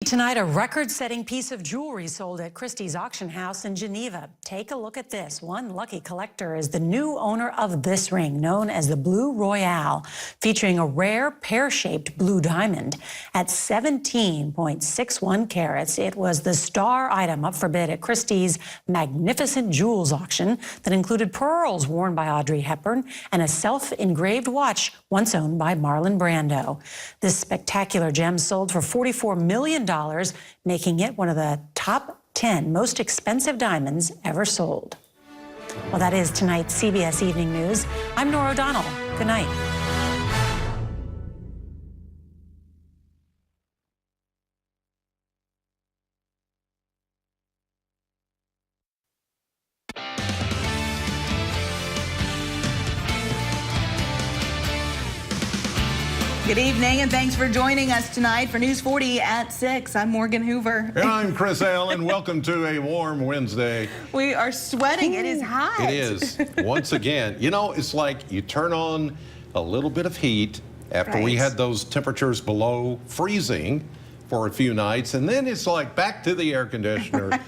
Tonight, a record-setting piece of jewelry sold at Christie's auction house in Geneva. Take a look at this. One lucky collector is the new owner of this ring, known as the Blue Royale, featuring a rare pear-shaped blue diamond. At 17.61 carats, it was the star item up for bid at Christie's magnificent jewels auction that included pearls worn by Audrey Hepburn and a self-engraved watch once owned by Marlon Brando. This spectacular gem sold for $44 million, making it one of the top 10 most expensive diamonds ever sold. Well, that is tonight's CBS Evening News. I'm Nora O'Donnell. Good night. Good evening, and thanks for joining us tonight for News 40 at 6. I'm Morgan Hoover. And I'm Chris Allen. Welcome to a warm Wednesday. We are sweating. It is hot. It is. Once again, you know, it's like you turn on a little bit of heat after we had those temperatures below freezing for a few nights, and then it's like back to the air conditioner,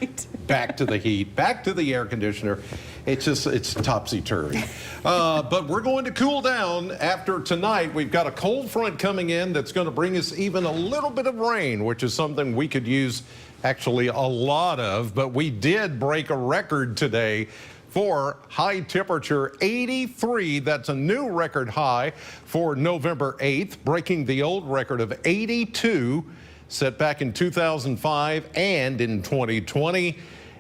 back to the heat, back to the air conditioner. It's topsy-turvy. But we're going to cool down after tonight. We've got a cold front coming in that's going to bring us even a little bit of rain, which is something we could use actually a lot of. But we did break a record today for high temperature, 83. That's a new record high for November 8th, breaking the old record of 82 set back in 2005 and in 2020.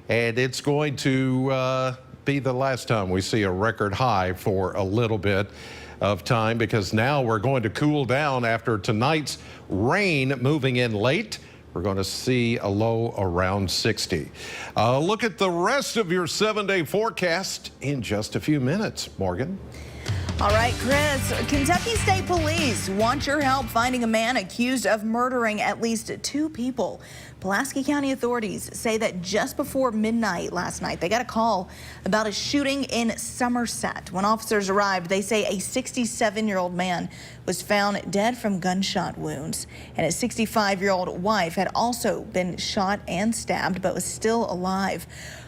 And it's going to be the last time we see a record high for a little bit of time, because now we're going to cool down after tonight's rain moving in late. We're going to see a low around 60. Look at the rest of your 7-day forecast in just a few minutes. Morgan. All right, Chris, Kentucky State Police want your help finding a man accused of murdering at least 2 people. Pulaski County authorities say that just before midnight last night, they got a call about a shooting in Somerset. When officers arrived, they say a 67-year-old man was found dead from gunshot wounds, and his 65-year-old wife had also been shot and stabbed but was still alive.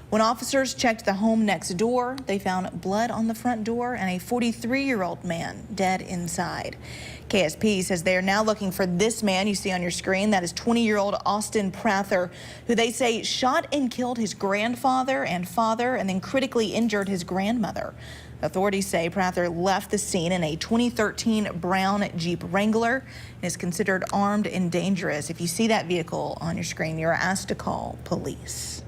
When officers checked the home next door, they found blood on the front door and a 43-year-old man dead inside. KSP says they are now looking for this man you see on your screen. That is 20-year-old Austin Prather, who they say shot and killed his grandfather and father and then critically injured his grandmother. Authorities say Prather left the scene in a 2013 brown Jeep Wrangler and is considered armed and dangerous. If you see that vehicle on your screen, you're asked to call police.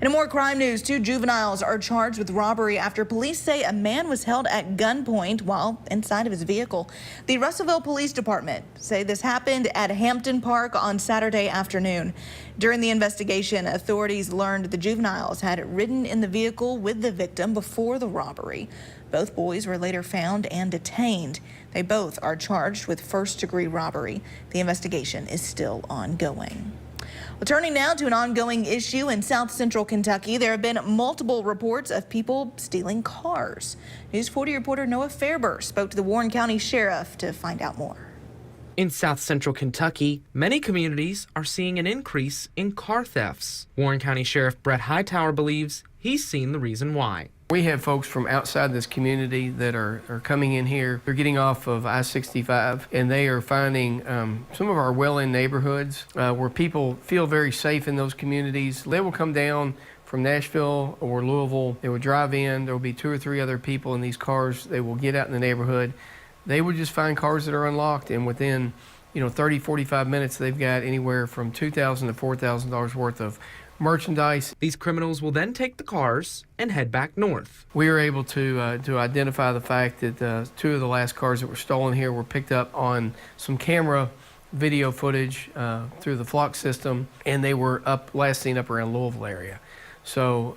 In more crime news, 2 juveniles are charged with robbery after police say a man was held at gunpoint while inside of his vehicle. The Russellville Police Department say this happened at Hampton Park on Saturday afternoon. During the investigation, authorities learned the juveniles had ridden in the vehicle with the victim before the robbery. Both boys were later found and detained. They both are charged with first-degree robbery. The investigation is still ongoing. Well, turning now to an ongoing issue in South Central Kentucky, there have been multiple reports of people stealing cars. News 40 reporter Noah Fairber spoke to the Warren County Sheriff to find out more. In South Central Kentucky, many communities are seeing an increase in car thefts. Warren County Sheriff Brett Hightower believes he's seen the reason why. We have folks from outside this community that are coming in here. They're getting off of I-65, and they are finding some of our well-in neighborhoods where people feel very safe in those communities. They will come down from Nashville or Louisville. They will drive in. There will be 2 or 3 other people in these cars. They will get out in the neighborhood. They will just find cars that are unlocked, and within 30, 45 minutes, they've got anywhere from $2,000 to $4,000 worth of merchandise. These criminals will then take the cars and head back north. We were able to identify the fact that 2 of the last cars that were stolen here were picked up on some camera video footage through the flock system, and they were last seen up around Louisville area. So,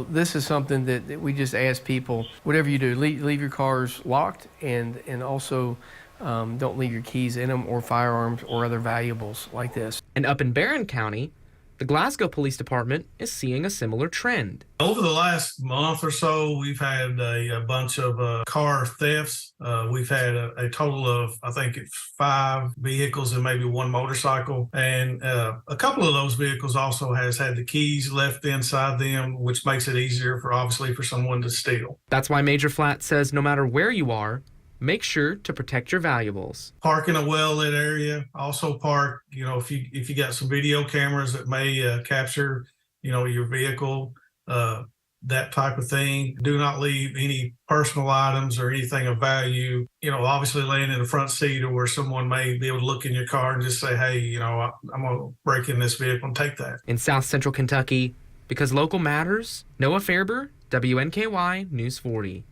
this is something that we just ask people, whatever you do, leave your cars locked, and also don't leave your keys in them or firearms or other valuables like this. And up in Barron County, The Glasgow Police Department is seeing a similar trend. Over the last month or so, we've had a bunch of car thefts. We've had a total of, I think it's 5 vehicles and maybe 1 motorcycle. And a couple of those vehicles also has had the keys left inside them, which makes it easier obviously for someone to steal. That's why Major Flat says no matter where you are, make sure to protect your valuables. Park in a well-lit area. Also park, if you got some video cameras that may capture, your vehicle, that type of thing. Do not leave any personal items or anything of value, obviously laying in the front seat or where someone may be able to look in your car and just say, hey, I'm going to break in this vehicle and take that. In South Central Kentucky, because local matters, Noah Fairber, WNKY News 40.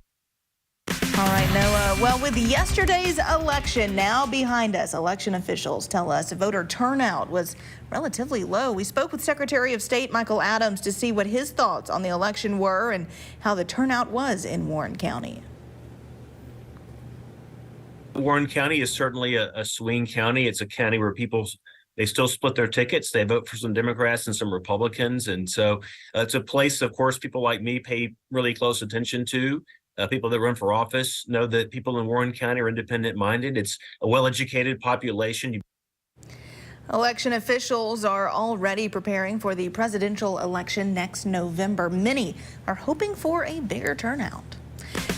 All right, Noah. Well, with yesterday's election now behind us, election officials tell us voter turnout was relatively low. We spoke with Secretary of State Michael Adams to see what his thoughts on the election were and how the turnout was in Warren County. Warren County is certainly a swing county. It's a county where they still split their tickets. They vote for some Democrats and some Republicans. And so it's a place, of course, people like me pay really close attention to. People that run for office know that people in Warren County are independent-minded. It's a well-educated population. Election officials are already preparing for the presidential election next November. Many are hoping for a bigger turnout.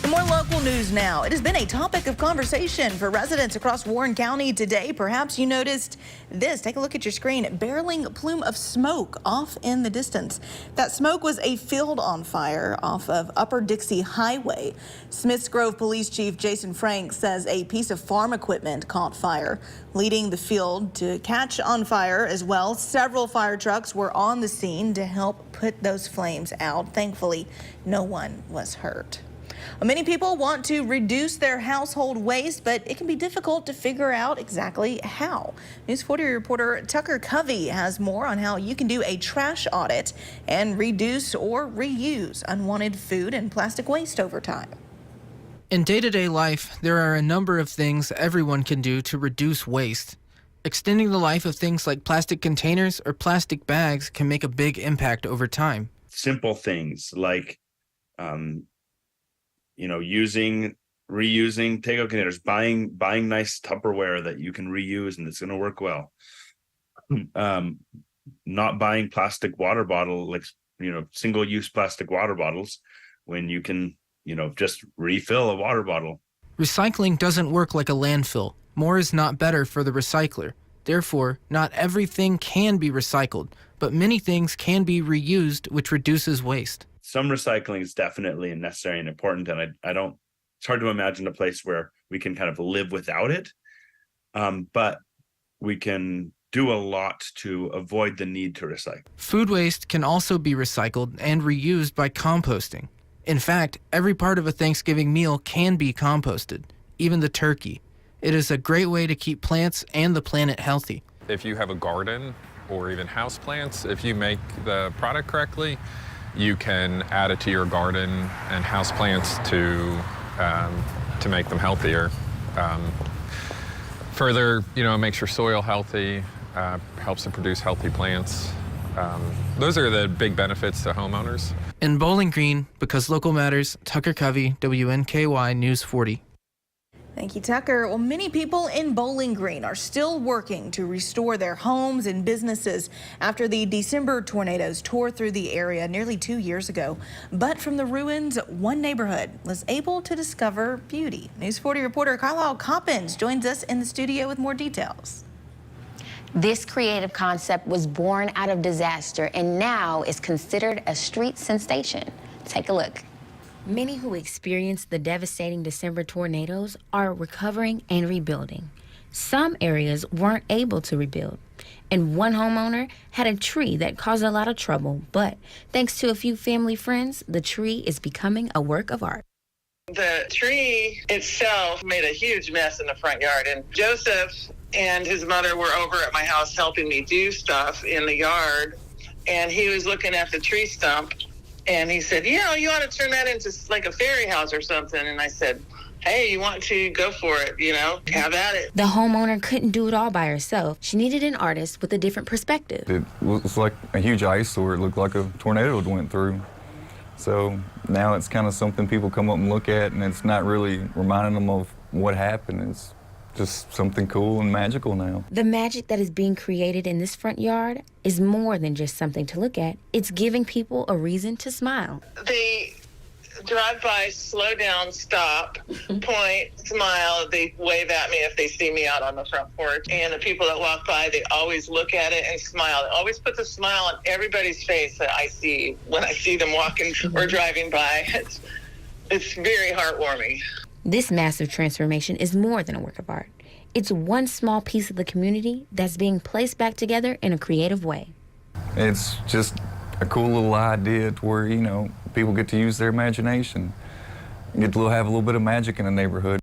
More local news now. It has been a topic of conversation for residents across Warren County today. Perhaps you noticed this. Take a look at your screen. Barreling plume of smoke off in the distance. That smoke was a field on fire off of Upper Dixie Highway. Smiths Grove Police Chief Jason Frank says a piece of farm equipment caught fire, leading the field to catch on fire as well. Several fire trucks were on the scene to help put those flames out. Thankfully, no one was hurt. Many people want to reduce their household waste, but it can be difficult to figure out exactly how. News 40 reporter Tucker Covey has more on how you can do a trash audit and reduce or reuse unwanted food and plastic waste over time. In day-to-day life, there are a number of things everyone can do to reduce waste. Extending the life of things like plastic containers or plastic bags can make a big impact over time. Simple things like reusing takeout containers, buying nice Tupperware that you can reuse and it's going to work well. Not buying plastic water bottle, single-use plastic water bottles when you can, just refill a water bottle. Recycling doesn't work like a landfill. More is not better for the recycler. Therefore, not everything can be recycled, but many things can be reused, which reduces waste. Some recycling is definitely necessary and important, and it's hard to imagine a place where we can kind of live without it, but we can do a lot to avoid the need to recycle. Food waste can also be recycled and reused by composting. In fact, every part of a Thanksgiving meal can be composted, even the turkey. It is a great way to keep plants and the planet healthy. If you have a garden or even houseplants, if you make the product correctly, you can add it to your garden and houseplants to make them healthier. Further, it makes your soil healthy, helps to produce healthy plants. Those are the big benefits to homeowners. In Bowling Green, because local matters, Tucker Covey, WNKY News 40. Thank you, Tucker. Well, many people in Bowling Green are still working to restore their homes and businesses after the December tornadoes tore through the area nearly 2 years ago. But from the ruins, one neighborhood was able to discover beauty. News 40 reporter Carlisle Coppins joins us in the studio with more details. This creative concept was born out of disaster and now is considered a street sensation. Take a look. Many who experienced the devastating December tornadoes are recovering and rebuilding. Some areas weren't able to rebuild, and one homeowner had a tree that caused a lot of trouble, but thanks to a few family friends, the tree is becoming a work of art. The tree itself made a huge mess in the front yard, and Joseph and his mother were over at my house helping me do stuff in the yard, and he was looking at the tree stump. And he said, you ought to turn that into like a fairy house or something. And I said, hey, you want to go for it, have at it. The homeowner couldn't do it all by herself. She needed an artist with a different perspective. It was like a huge eyesore. It looked like a tornado had went through. So now it's kind of something people come up and look at, and it's not really reminding them of what happened. It's just something cool and magical now. The magic that is being created in this front yard is more than just something to look at. It's giving people a reason to smile. They drive by, slow down, stop, point, smile. They wave at me if they see me out on the front porch. And the people that walk by, they always look at it and smile. It always puts a smile on everybody's face that I see when I see them walking or driving by. It's very heartwarming. This massive transformation is more than a work of art. It's one small piece of the community that's being placed back together in a creative way. It's just a cool little idea to where, people get to use their imagination, get to have a little bit of magic in the neighborhood.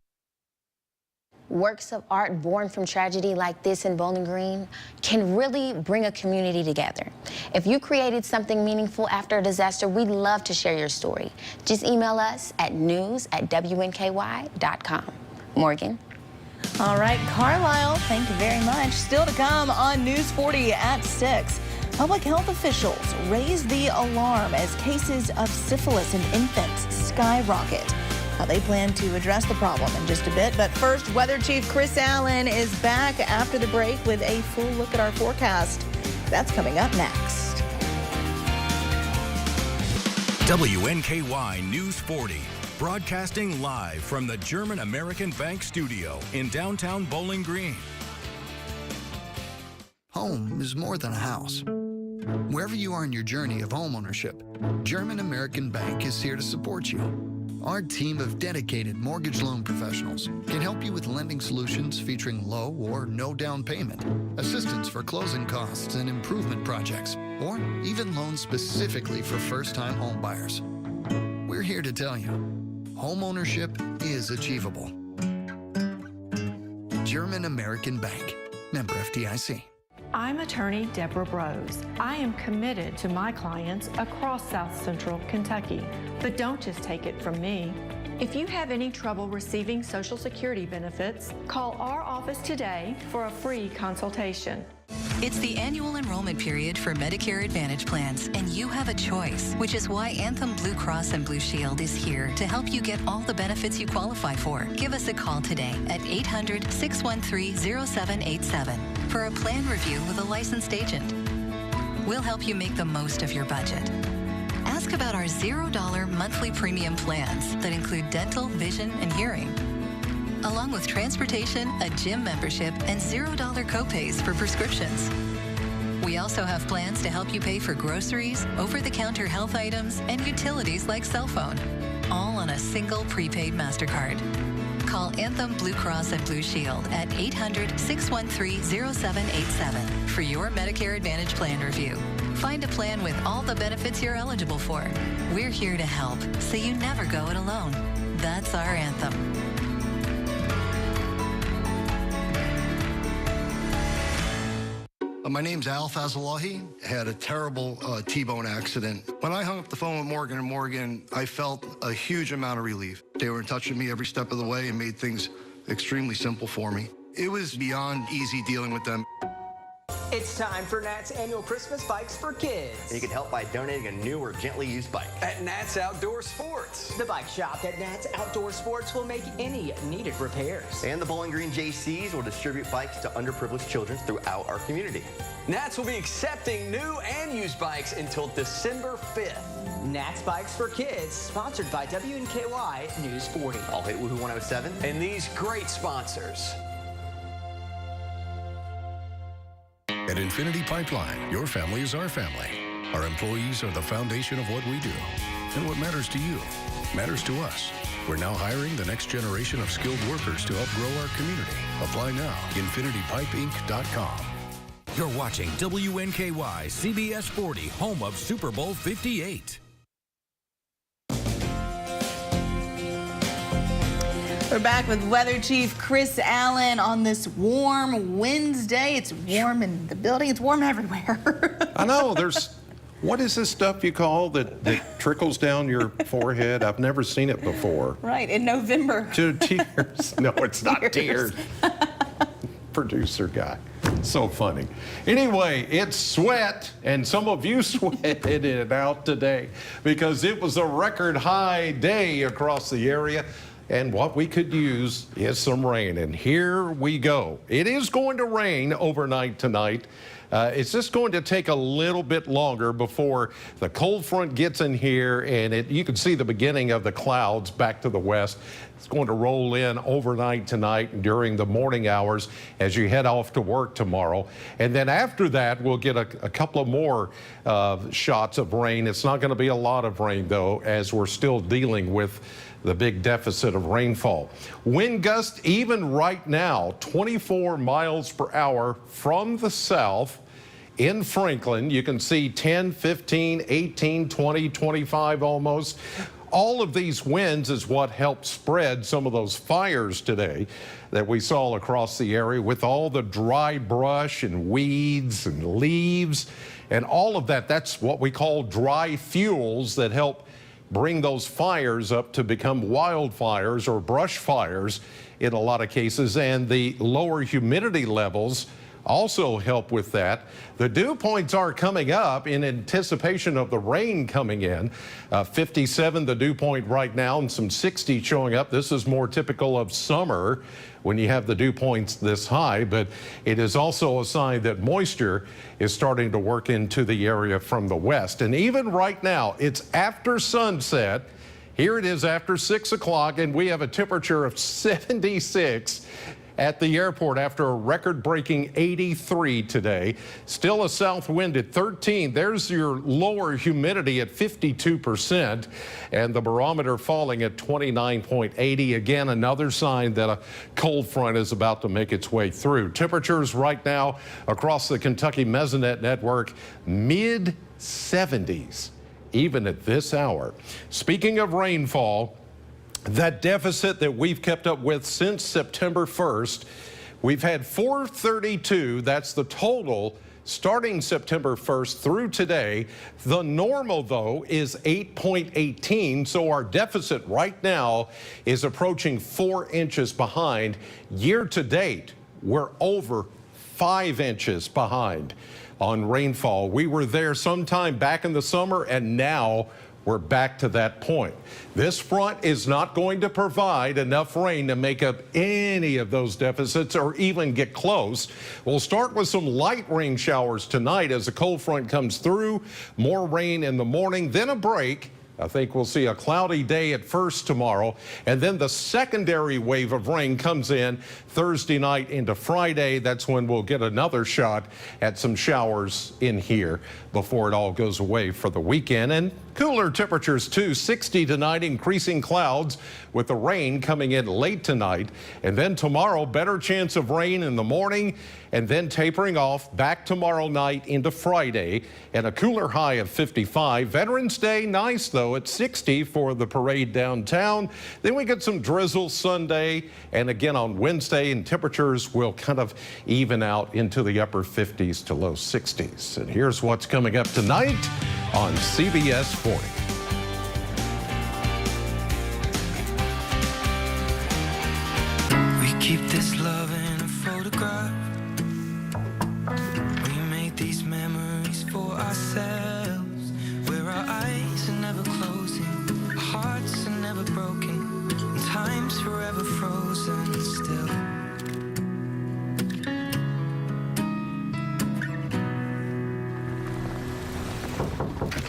Works of art born from tragedy like this in Bowling Green can really bring a community together. If you created something meaningful after a disaster, we'd love to share your story. Just email us at news@WNKY.com. Morgan. All right, Carlisle, thank you very much. Still to come on News 40 at 6. Public health officials raise the alarm as cases of syphilis in infants skyrocket. How they plan to address the problem in just a bit. But first, Weather Chief Chris Allen is back after the break with a full look at our forecast. That's coming up next. WNKY News 40, broadcasting live from the German American Bank studio in downtown Bowling Green. Home is more than a house. Wherever you are in your journey of homeownership, German American Bank is here to support you. Our team of dedicated mortgage loan professionals can help you with lending solutions featuring low or no down payment, assistance for closing costs and improvement projects, or even loans specifically for first-time home buyers. We're here to tell you, homeownership is achievable. German American Bank, member FDIC. I'm attorney Deborah Brose. I am committed to my clients across South Central Kentucky. But don't just take it from me. If you have any trouble receiving Social Security benefits, call our office today for a free consultation. It's the annual enrollment period for Medicare Advantage plans, and you have a choice, which is why Anthem Blue Cross and Blue Shield is here to help you get all the benefits you qualify for. Give us a call today at 800-613-0787 for a plan review with a licensed agent. We'll help you make the most of your budget. Ask about our $0 monthly premium plans that include dental, vision, and hearing, along with transportation, a gym membership, and $0 copays for prescriptions. We also have plans to help you pay for groceries, over-the-counter health items, and utilities like cell phone, all on a single prepaid MasterCard. Call Anthem Blue Cross and Blue Shield at 800-613-0787 for your Medicare Advantage plan review. Find a plan with all the benefits you're eligible for. We're here to help, so you never go it alone. That's our anthem. My name's Al Fazalahi. Had a terrible T-bone accident. When I hung up the phone with Morgan & Morgan, I felt a huge amount of relief. They were in touch with me every step of the way and made things extremely simple for me. It was beyond easy dealing with them. It's time for Nat's annual Christmas Bikes for Kids. You can help by donating a new or gently used bike. At Nat's Outdoor Sports. The bike shop at Nat's Outdoor Sports will make any needed repairs. And the Bowling Green JCs will distribute bikes to underprivileged children throughout our community. Nat's will be accepting new and used bikes until December 5th. Nat's Bikes for Kids, sponsored by WNKY News 40. I'll hit Woohoo 107. And these great sponsors. At Infinity Pipeline, your family is our family. Our employees are the foundation of what we do. And what matters to you matters to us. We're now hiring the next generation of skilled workers to help grow our community. Apply now. InfinityPipeInc.com. You're watching WNKY CBS 40, home of Super Bowl 58. We're back with Weather Chief Chris Allen on this warm Wednesday. It's warm in the building. It's warm everywhere. I know. There's What is this stuff you call that trickles down your forehead? I've never seen it before. Right, in November. Tears. No, it's not tears. Producer guy. So funny. Anyway, it's sweat, and some of you sweated it out today because it was a record high day across the area. And what we could use is some rain. And here we go. It is going to rain overnight tonight. It's just going to take a little bit longer before the cold front gets in here, and you can see the beginning of the clouds back to the west. It's going to roll in overnight tonight during the morning hours as you head off to work tomorrow. And then after that, we'll get a couple of more shots of rain. It's not going to be a lot of rain, though, as we're still dealing with the big deficit of rainfall. Wind gusts even right now, 24 miles per hour from the south in Franklin. You can see 10, 15, 18, 20, 25 almost. All of these winds is what helped spread some of those fires today that we saw across the area with all the dry brush and weeds and leaves and all of that. That's what we call dry fuels that help bring those fires up to become wildfires or brush fires in a lot of cases, and the lower humidity levels also help with that. The dew points are coming up in anticipation of the rain coming in. 57 the dew point right now, and some 60 showing up. This is more typical of summer when you have the dew points this high, but it is also a sign that moisture is starting to work into the area from the west. And even right now, it's after sunset. Here it is after 6 o'clock, and we have a temperature of 76 at the airport after a record-breaking 83 today. Still a south wind at 13. There's your lower humidity at 52%, and the barometer falling at 29.80. Again, another sign that a cold front is about to make its way through. Temperatures right now across the Kentucky Mesonet network, mid-70s, even at this hour. Speaking of rainfall, that deficit that we've kept up with since September 1st, we've had 432. That's the total starting September 1st through today. The normal, though, is 8.18. So our deficit right now is approaching 4 inches behind. Year to date, we're over 5 inches behind on rainfall. We were there sometime back in the summer, and now we're back to that point. This front is not going to provide enough rain to make up any of those deficits or even get close. We'll start with some light rain showers tonight as the cold front comes through. More rain in the morning, then a break. I think we'll see a cloudy day at first tomorrow, and then the secondary wave of rain comes in Thursday night into Friday. That's when we'll get another shot at some showers in here before it all goes away for the weekend. And cooler temperatures too, 60 tonight, increasing clouds with the rain coming in late tonight. And then tomorrow, better chance of rain in the morning and then tapering off back tomorrow night into Friday, and a cooler high of 55. Veterans Day, nice though, at 60 for the parade downtown. Then we get some drizzle Sunday, and again on Wednesday, and temperatures will kind of even out into the upper 50s to low 60s. And here's what's coming up tonight on CBS 40. We keep this love in a photograph. We make these memories for ourselves, where our eyes are never closing, our hearts are never broken, and time's forever frozen still.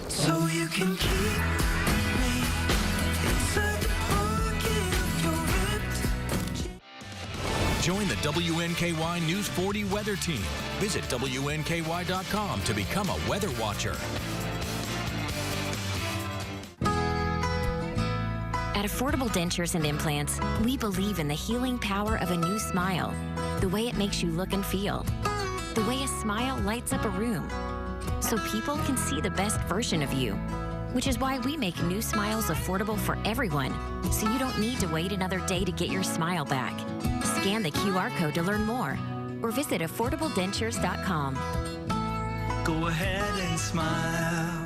So you can keep me inside the pocket of your ripped. Join the WNKY News 40 weather team. Visit WNKY.com to become a weather watcher. At Affordable Dentures and Implants, we believe in the healing power of a new smile, the way it makes you look and feel, the way a smile lights up a room, so people can see the best version of you, which is why we make new smiles affordable for everyone, so you don't need to wait another day to get your smile back. Scan the QR code to learn more, or visit AffordableDentures.com. Go ahead and smile.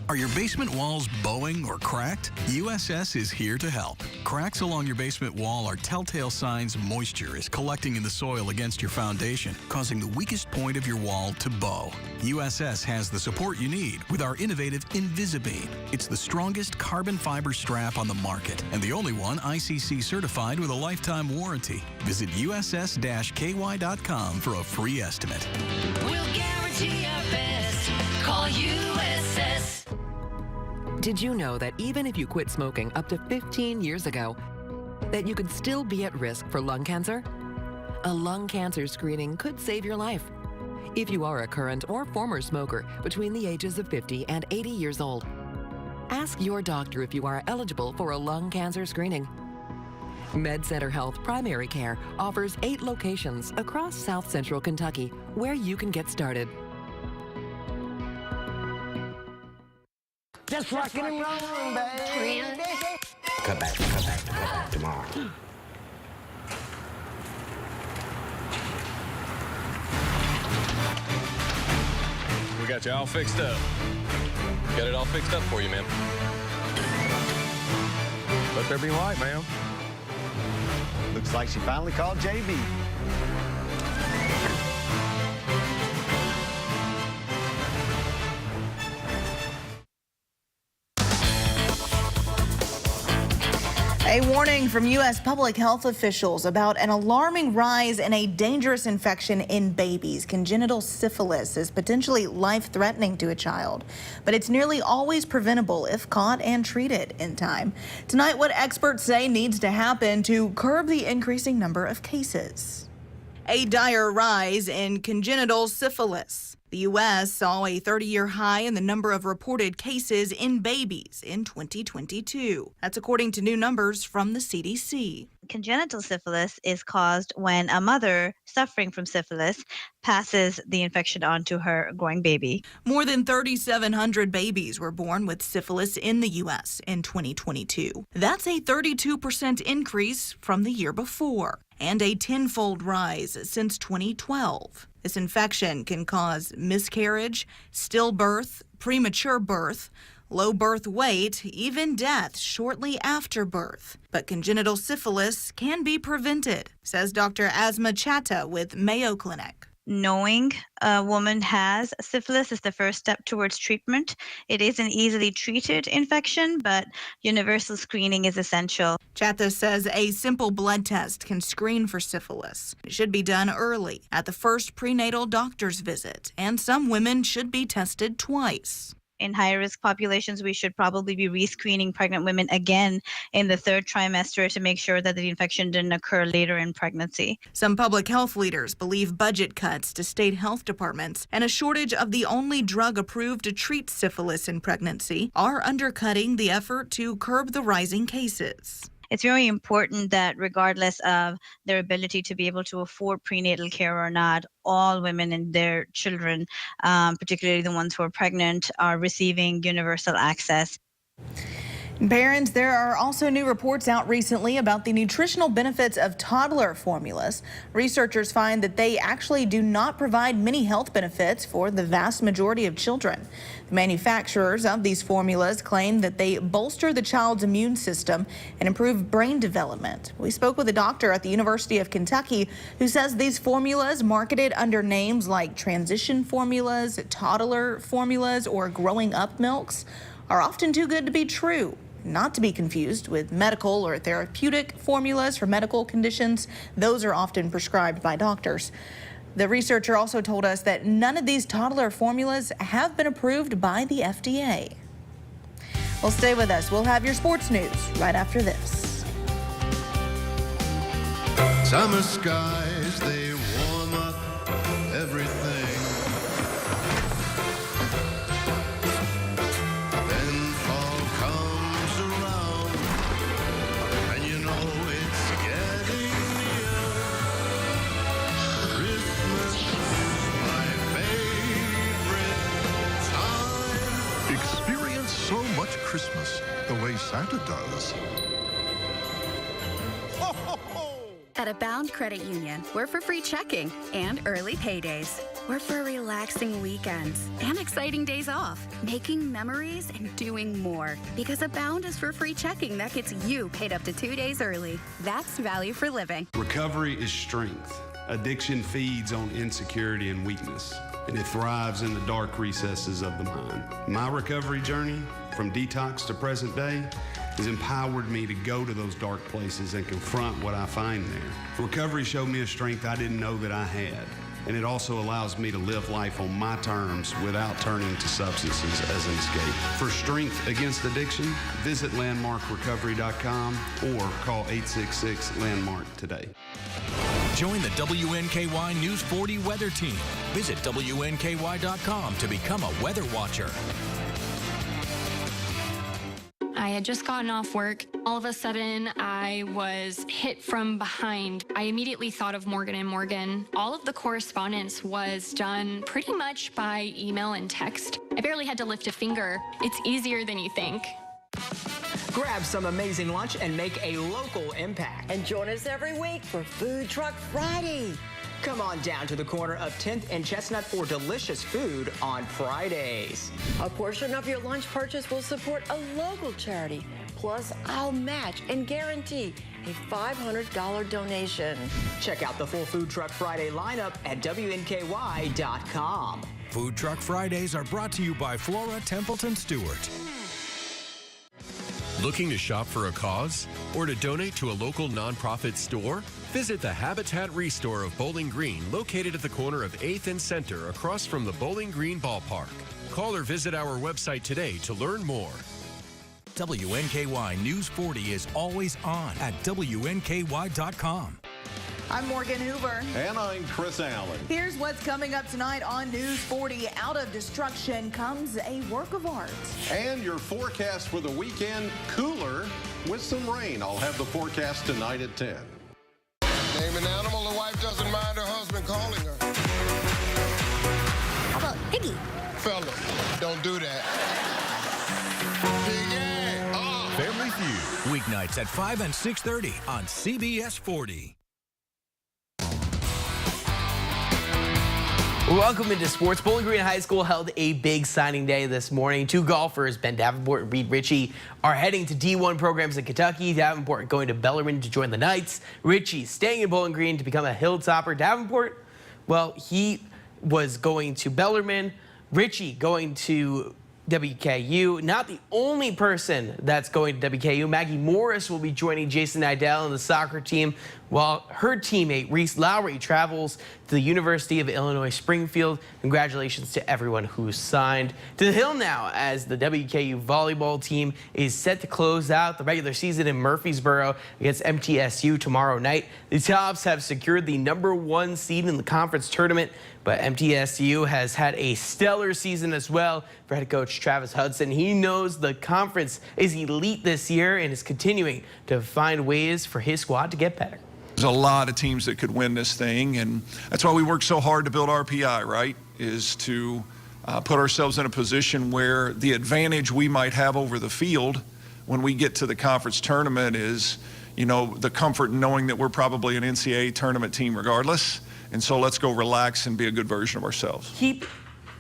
Are your basement walls bowing or cracked? USS is here to help. Cracks along your basement wall are telltale signs moisture is collecting in the soil against your foundation, causing the weakest point of your wall to bow. USS has the support you need with our innovative Invisibeam. It's the strongest carbon fiber strap on the market and the only one ICC certified with a lifetime warranty. Visit uss-ky.com for a free estimate. We'll guarantee our best. Call USS. Did you know that even if you quit smoking up to 15 years ago, that you could still be at risk for lung cancer? A lung cancer screening could save your life. If you are a current or former smoker between the ages of 50 and 80 years old, ask your doctor if you are eligible for a lung cancer screening. MedCenter Health Primary Care offers 8 locations across South Central Kentucky where you can get started. Just rockin' and rollin', baby. Cut back tomorrow. We got you all fixed up. Got it all fixed up for you, man. Let there be light, ma'am. Looks like she finally called JB. A warning from U.S. public health officials about an alarming rise in a dangerous infection in babies. Congenital syphilis is potentially life-threatening to a child, but it's nearly always preventable if caught and treated in time. Tonight, what experts say needs to happen to curb the increasing number of cases. A dire rise in congenital syphilis. The U.S. saw a 30-year high in the number of reported cases in babies in 2022. That's according to new numbers from the CDC. Congenital syphilis is caused when a mother suffering from syphilis passes the infection on to her growing baby. More than 3,700 babies were born with syphilis in the U.S. in 2022. That's a 32% increase from the year before and a tenfold rise since 2012. This infection can cause miscarriage, stillbirth, premature birth, low birth weight, even death shortly after birth. But congenital syphilis can be prevented, says Dr. Asma Chatta with Mayo Clinic. Knowing a woman has syphilis is the first step towards treatment. It is an easily treated infection, but universal screening is essential. Chatta says a simple blood test can screen for syphilis. It should be done early at the first prenatal doctor's visit, and some women should be tested twice. In high-risk populations, we should probably be rescreening pregnant women again in the 3rd trimester to make sure that the infection didn't occur later in pregnancy. Some public health leaders believe budget cuts to state health departments and a shortage of the only drug approved to treat syphilis in pregnancy are undercutting the effort to curb the rising cases. It's very important that regardless of their ability to be able to afford prenatal care or not, all women and their children, particularly the ones who are pregnant, are receiving universal access. Parents, there are also new reports out recently about the nutritional benefits of toddler formulas. Researchers find that they actually do not provide many health benefits for the vast majority of children. The manufacturers of these formulas claim that they bolster the child's immune system and improve brain development. We spoke with a doctor at the University of Kentucky who says these formulas, marketed under names like transition formulas, toddler formulas, or growing up milks, are often too good to be true. Not to be confused with medical or therapeutic formulas for medical conditions. Those are often prescribed by doctors. The researcher also told us that none of these toddler formulas have been approved by the FDA. Well, stay with us. We'll have your sports news right after this. Summer skies, they warm up everything. So much Christmas the way Santa does. At Abound Credit Union, we're for free checking and early paydays. or for relaxing weekends and exciting days off, making memories and doing more. Because Abound is for free checking that gets you paid up to 2 days early. That's value for living. Recovery is strength. Addiction feeds on insecurity and weakness, and it thrives in the dark recesses of the mind. My recovery journey, from detox to present day, has empowered me to go to those dark places and confront what I find there. Recovery showed me a strength I didn't know that I had, and it also allows me to live life on my terms without turning to substances as an escape. For strength against addiction, visit landmarkrecovery.com or call 866-LANDMARK today. Join the WNKY News 40 weather team. Visit WNKY.com to become a weather watcher. I had just gotten off work. All of a sudden, I was hit from behind. I immediately thought of Morgan & Morgan. All of the correspondence was done pretty much by email and text. I barely had to lift a finger. It's easier than you think. Grab some amazing lunch and make a local impact. And join us every week for Food Truck Friday. Come on down to the corner of 10th and Chestnut for delicious food on Fridays. A portion of your lunch purchase will support a local charity. Plus, I'll match and guarantee a $500 donation. Check out the full Food Truck Friday lineup at WNKY.com. Food Truck Fridays are brought to you by Flora Templeton Stewart. Looking to shop for a cause or to donate to a local nonprofit store? Visit the Habitat Restore of Bowling Green, located at the corner of 8th and Center across from the Bowling Green Ballpark. Call or visit our website today to learn more. WNKY News 40 is always on at WNKY.com. I'm Morgan Hoover. And I'm Chris Allen. Here's what's coming up tonight on News 40. Out of destruction comes a work of art. And your forecast for the weekend, cooler with some rain. I'll have the forecast tonight at 10. Name an animal the wife doesn't mind her husband calling her. How about Piggy? Fella, don't do that. Piggy! Oh. Family Feud, weeknights at 5 and 6:30 on CBS 40. Welcome into sports. Bowling Green High School held a big signing day this morning. Two golfers, Ben Davenport and Reed Ritchie, are heading to D1 programs in Kentucky. Davenport going to Bellarmine to join the Knights. Ritchie staying in Bowling Green to become a Hilltopper. Davenport, well, he was going to Bellarmine. Ritchie going to WKU. Not the only person that's going to WKU. Maggie Morris will be joining Jason Idell and the soccer team, while her teammate Reese Lowry travels to the University of Illinois Springfield. Congratulations to everyone who signed. To the Hill now, as the WKU volleyball team is set to close out the regular season in Murfreesboro against MTSU tomorrow night. The Tops have secured the #1 seed in the conference tournament, but MTSU has had a stellar season as well for head coach Travis Hudson. He knows the conference is elite this year and is continuing to find ways for his squad to get better. There's a lot of teams that could win this thing, and that's why we work so hard to build RPI, right? Is to put ourselves in a position where the advantage we might have over the field when we get to the conference tournament is, you know, the comfort in knowing that we're probably an NCAA tournament team regardless. And so let's go relax and be a good version of ourselves.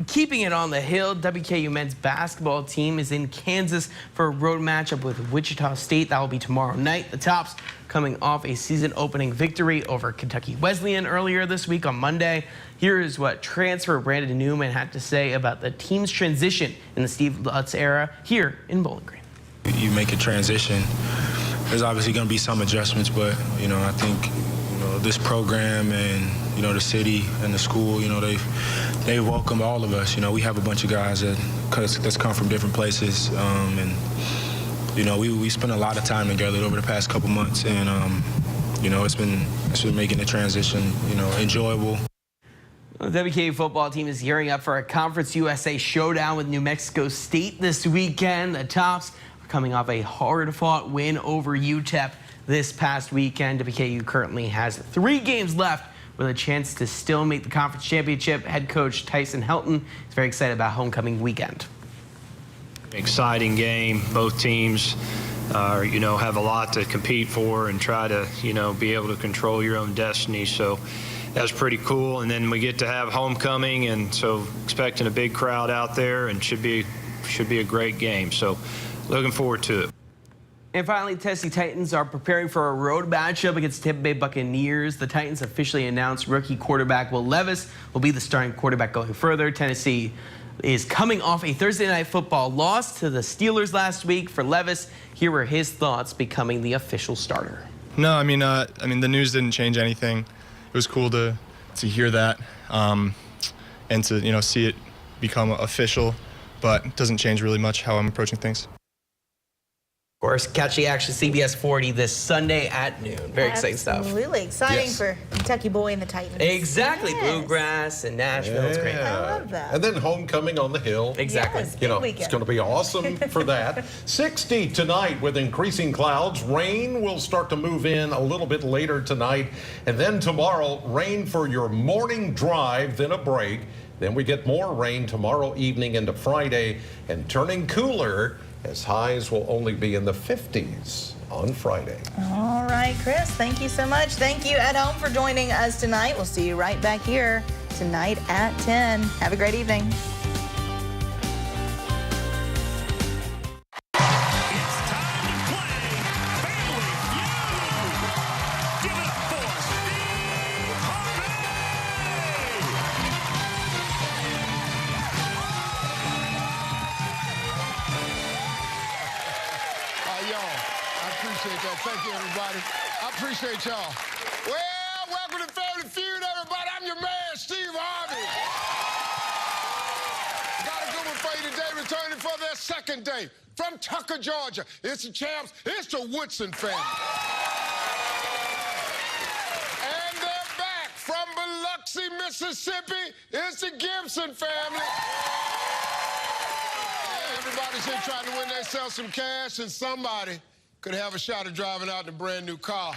Keeping it on the Hill, WKU men's basketball team is in Kansas for a road matchup with Wichita State. That will be tomorrow night. The Tops coming off a season-opening victory over Kentucky Wesleyan earlier this week on Monday. Here is what transfer Brandon Newman had to say about the team's transition in the Steve Lutz era here in Bowling Green. You make a transition, there's obviously going to be some adjustments, but, you know, I think, you know, this program and, you know, the city and the school, you know, they welcome all of us. You know, we have a bunch of guys that's come from different places, and you know, we spent a lot of time together over the past couple months, and you know, it's been making the transition, you know, enjoyable. The WKU football team is gearing up for a Conference USA showdown with New Mexico State this weekend. The Tops are coming off a hard-fought win over UTEP this past weekend. WKU currently has 3 games left with a chance to still make the conference championship. Head coach Tyson Helton is very excited about homecoming weekend. Exciting game. Both teams you know, have a lot to compete for and try to, you know, be able to control your own destiny. So that's pretty cool. And then we get to have homecoming, and so expecting a big crowd out there, and should be a great game. So looking forward to it. And finally, Tennessee Titans are preparing for a road matchup against Tampa Bay Buccaneers. The Titans officially announced rookie quarterback Will Levis will be the starting quarterback going further. Tennessee is coming off a Thursday Night Football loss to the Steelers last week. For Levis, here were his thoughts becoming the official starter. No, I mean the news didn't change anything. It was cool to hear that and to see it become official, but it doesn't change really much how I'm approaching things. Of course, catch the action CBS 40 this Sunday at noon. Very exciting stuff. Absolutely exciting for Kentucky boy and the Titans. Exactly. Yes. Bluegrass and Nashville. It's great. I love that. And then homecoming on the hill. Exactly. Yes, You know, big it's going to be awesome for that. 60 tonight with increasing clouds. Rain will start to move in a little bit later tonight. And then tomorrow, rain for your morning drive, then a break. Then we get more rain tomorrow evening into Friday and turning cooler as highs will only be in the 50s on Friday. All right, Chris, thank you so much. Thank you at home for joining us tonight. We'll see you right back here tonight at 10. Have a great evening. Thank you, everybody. I appreciate y'all. Well, welcome to Family Feud, everybody. I'm your man, Steve Harvey. Got a good one for you today, returning for their second day. From Tucker, Georgia, it's the champs. It's the Woodson family. And they're back from Biloxi, Mississippi. It's the Gibson family. Everybody's here trying to win themselves some cash, and somebody could have a shot at driving out in a brand new car.